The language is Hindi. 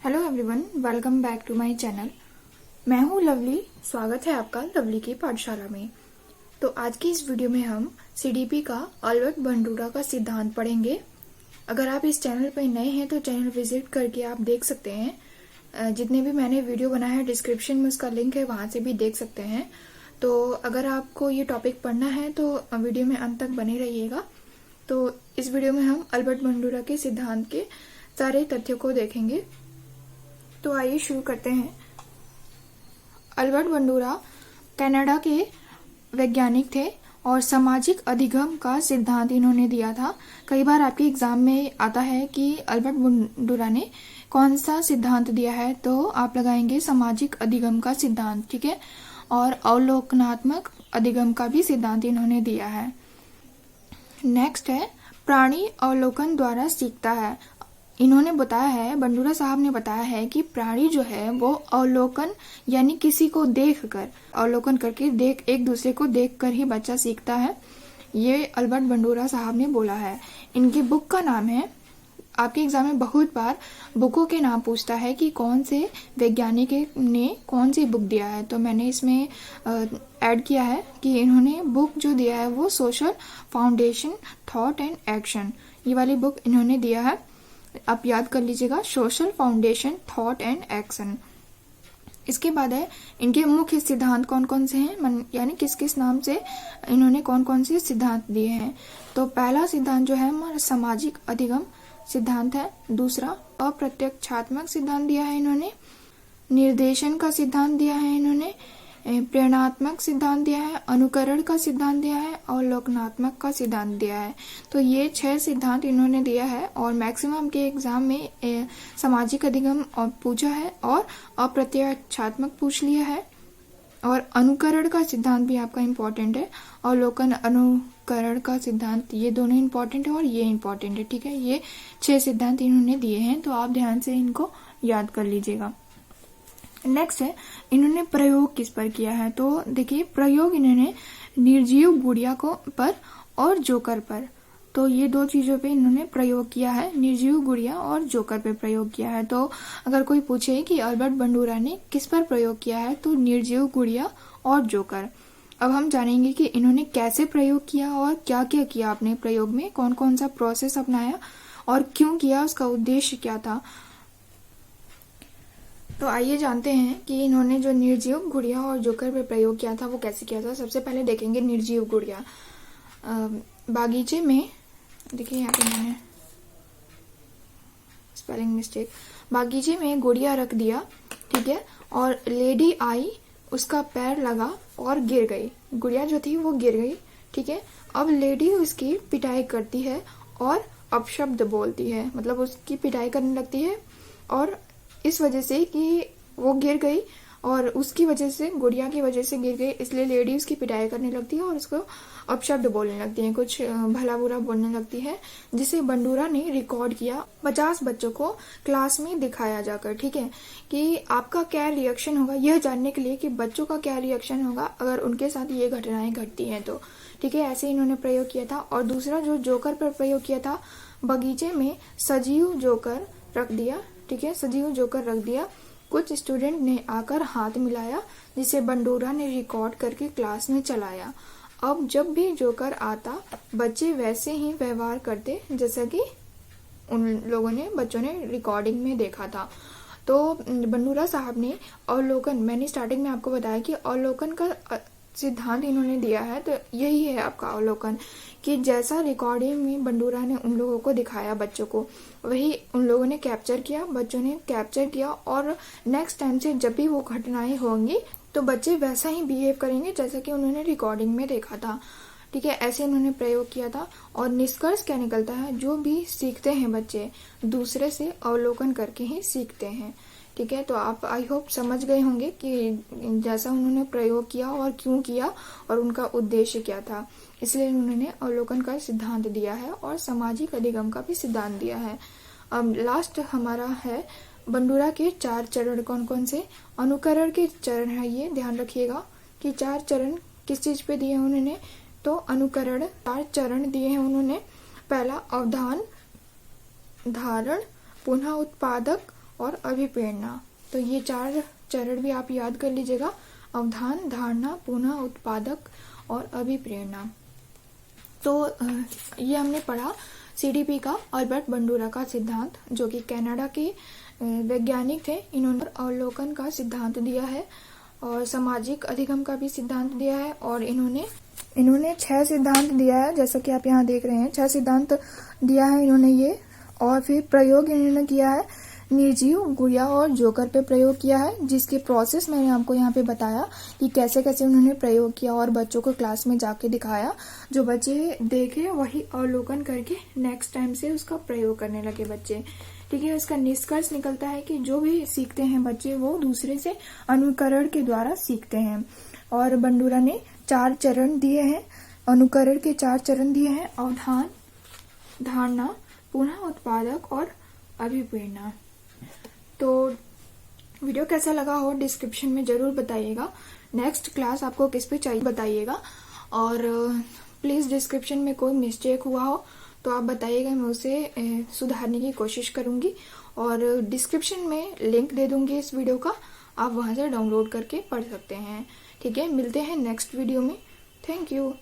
Hello everyone, welcome back to my channel. मैं हूं लवली। स्वागत है आपका लवली की पाठशाला में। तो आज की इस वीडियो में हम सीडीपी का अल्बर्ट बंडूरा का सिद्धांत पढ़ेंगे। अगर आप इस चैनल पर नए हैं तो चैनल विजिट करके आप देख सकते हैं। जितने भी मैंने वीडियो बनाया है डिस्क्रिप्शन में उसका लिंक है, वहां से भी देख सकते हैं। तो अगर आपको ये टॉपिक पढ़ना है तो वीडियो में अंत तक बने रहिएगा। तो इस वीडियो में हम अल्बर्ट बंडूरा के सिद्धांत के सारे तथ्यों को देखेंगे। तो आइए शुरू करते हैं। अल्बर्ट बंडूरा कनाडा के वैज्ञानिक थे और सामाजिक अधिगम का सिद्धांत इन्होंने दिया था। कई बार आपके एग्जाम में आता है कि अल्बर्ट बंडूरा ने कौन सा सिद्धांत दिया है, तो आप लगाएंगे सामाजिक अधिगम का सिद्धांत, ठीक है। और अवलोकनात्मक अधिगम का भी सिद्धांत इन्होंने दिया है। नेक्स्ट है प्राणी अवलोकन द्वारा सीखता है। इन्होंने बताया है, बंडूरा साहब ने बताया है कि प्राणी जो है वो अवलोकन यानी किसी को देखकर, अवलोकन करके एक दूसरे को देखकर ही बच्चा सीखता है। ये अल्बर्ट बंडूरा साहब ने बोला है। इनकी बुक का नाम है, आपके एग्जाम में बहुत बार बुकों के नाम पूछता है कि कौन से वैज्ञानिक ने कौन सी बुक दिया है, तो मैंने इसमें ऐड किया है कि इन्होंने बुक जो दिया है वो social foundation thought and action, ये वाली बुक इन्होंने दिया है। आप याद कर लीजिएगा, social foundation thought and action. इसके बाद है इनके मुख्य सिद्धांत कौन कौन से हैं, यानी किस किस नाम से इन्होंने कौन कौन से सिद्धांत दिए हैं। तो पहला सिद्धांत जो है हमारा सामाजिक अधिगम सिद्धांत है। दूसरा अप्रत्यक्षात्मक सिद्धांत दिया है इन्होंने। निर्देशन का सिद्धांत दिया है इन्होंने। प्रेरणात्मक सिद्धांत दिया है। अनुकरण का सिद्धांत दिया है। अवलोकनात्मक का सिद्धांत दिया है। तो ये 6 सिद्धांत इन्होंने दिया है और मैक्सिमम के एग्जाम में सामाजिक अधिगम पूछा है और अप्रत्यक्षात्मक पूछ लिया है। और अनुकरण का सिद्धांत भी आपका इम्पोर्टेंट है। अवलोकन अनुकरण का सिद्धांत, ये दोनों इम्पोर्टेंट है और ये इम्पोर्टेंट है, ठीक है। ये 6 सिद्धांत इन्होंने दिए हैं, तो आप ध्यान से इनको याद कर लीजिएगा। नेक्स्ट है इन्होंने प्रयोग किस पर किया है। तो देखिए, प्रयोग इन्होंने निर्जीव गुड़िया को पर और जोकर पर, तो ये 2 चीजों पे इन्होंने प्रयोग किया है, निर्जीव गुड़िया और जोकर पे प्रयोग किया है। तो अगर कोई पूछे कि अल्बर्ट बंडूरा ने किस पर प्रयोग किया है, तो निर्जीव गुड़िया और जोकर। अब हम जानेंगे कि इन्होंने कैसे प्रयोग किया और क्या क्या किया अपने प्रयोग में, कौन कौन सा प्रोसेस अपनाया और क्यों किया, उसका उद्देश्य क्या था। तो आइए जानते हैं कि इन्होंने जो निर्जीव गुड़िया और जोकर पे प्रयोग किया था वो कैसे किया था। सबसे पहले देखेंगे निर्जीव गुड़िया। बागीचे में, देखिए यहाँ पे मैंने स्पेलिंग मिस्टेक, बागीचे में गुड़िया रख दिया, ठीक है, और लेडी आई, उसका पैर लगा और गिर गई। गुड़िया जो थी वो गिर गई, ठीक है। अब लेडी उसकी पिटाई करती है और अपशब्द बोलती है, मतलब उसकी पिटाई करने लगती है और इस वजह से कि वो गिर गई और उसकी वजह से, गुड़िया की वजह से गिर गई, इसलिए लेडी उसकी पिटाई करने लगती है और उसको अपशब्द बोलने लगती है, कुछ भला बुरा बोलने लगती है, जिसे बंडूरा ने रिकॉर्ड किया 50 बच्चों को क्लास में दिखाया जाकर, ठीक है, कि आपका क्या रिएक्शन होगा, यह जानने के लिए कि बच्चों का क्या रिएक्शन होगा अगर उनके साथ ये घटनाएं घटती हैं तो, ठीक है। ऐसे इन्होंने प्रयोग किया था। और दूसरा जो जोकर पर प्रयोग किया था, बगीचे में सजीव जोकर रख दिया, ठीक है, सजीव जोकर रख दिया। कुछ स्टूडेंट ने आकर हाथ मिलाया, जिसे बंडूरा ने रिकॉर्ड करके क्लास में चलाया। अब जब भी जोकर आता, बच्चे वैसे ही व्यवहार करते जैसा कि उन लोगों ने, बच्चों ने रिकॉर्डिंग में देखा था। तो बंडूरा साहब ने अवलोकन, मैंने स्टार्टिंग में आपको बताया कि अवलोकन का सिद्धांत इन्होंने दिया है, तो यही है आपका अवलोकन, कि जैसा रिकॉर्डिंग में बंडूरा ने उन लोगों को दिखाया बच्चों को, वही उन लोगों ने कैप्चर किया, बच्चों ने कैप्चर किया, और नेक्स्ट टाइम से जब भी वो घटनाएं होंगी तो बच्चे वैसा ही बिहेव करेंगे जैसा कि उन्होंने रिकॉर्डिंग में देखा था, ठीक है। ऐसे इन्होंने प्रयोग किया था। और निष्कर्ष क्या निकलता है, जो भी सीखते हैं बच्चे दूसरे से अवलोकन करके ही सीखते हैं, ठीक है। तो आप आई होप समझ गए होंगे कि जैसा उन्होंने प्रयोग किया और क्यों किया और उनका उद्देश्य क्या था, इसलिए उन्होंने अवलोकन का सिद्धांत दिया है और सामाजिक अधिगम का भी सिद्धांत दिया है। अब लास्ट हमारा है बंडूरा के 4 चरण कौन कौन से। अनुकरण के चरण है, ये ध्यान रखिएगा कि 4 चरण किस चीज पे दिए उन्होंने, तो अनुकरण 4 चरण दिए हैं उन्होंने। पहला अवधान, धारण, पुनः उत्पादक और अभिप्रेरणा। तो ये 4 चरण भी आप याद कर लीजिएगा, अवधान, धारणा, पुनः उत्पादक और अभिप्रेरणा। तो ये हमने पढ़ा सीडीपी का अल्बर्ट बंडूरा का सिद्धांत, जो कि कनाडा के वैज्ञानिक थे। इन्होंने अवलोकन का सिद्धांत दिया है और सामाजिक अधिगम का भी सिद्धांत दिया है, और इन्होंने 6 सिद्धांत दिया है, जैसा कि आप यहाँ देख रहे हैं 6 सिद्धांत दिया है इन्होंने ये। और फिर प्रयोग इन्होंने किया है निर्जीव, गुड़िया और जोकर पे प्रयोग किया है, जिसके प्रोसेस मैंने आपको यहाँ पे बताया कि कैसे कैसे उन्होंने प्रयोग किया और बच्चों को क्लास में जाके दिखाया। जो बच्चे देखे वही अवलोकन करके नेक्स्ट टाइम से उसका प्रयोग करने लगे बच्चे। ठीक है, इसका निष्कर्ष निकलता है कि जो भी सीखते हैं बच्चे वो दूसरे से अनुकरण के द्वारा सीखते हैं। और बंडूरा ने 4 चरण दिए हैं, अनुकरण के 4 चरण दिए हैं, अवधान, धारणा, पुनः उत्पादक और अभिप्रेरणा। तो वीडियो कैसा लगा हो डिस्क्रिप्शन में जरूर बताइएगा। नेक्स्ट क्लास आपको किस पे चाहिए बताइएगा, और प्लीज डिस्क्रिप्शन में कोई मिस्टेक हुआ हो तो आप बताइएगा, मैं उसे सुधारने की कोशिश करूंगी। और डिस्क्रिप्शन में लिंक दे दूंगी इस वीडियो का, आप वहां से डाउनलोड करके पढ़ सकते हैं। ठीक है, मिलते हैं नेक्स्ट वीडियो में। Thank you.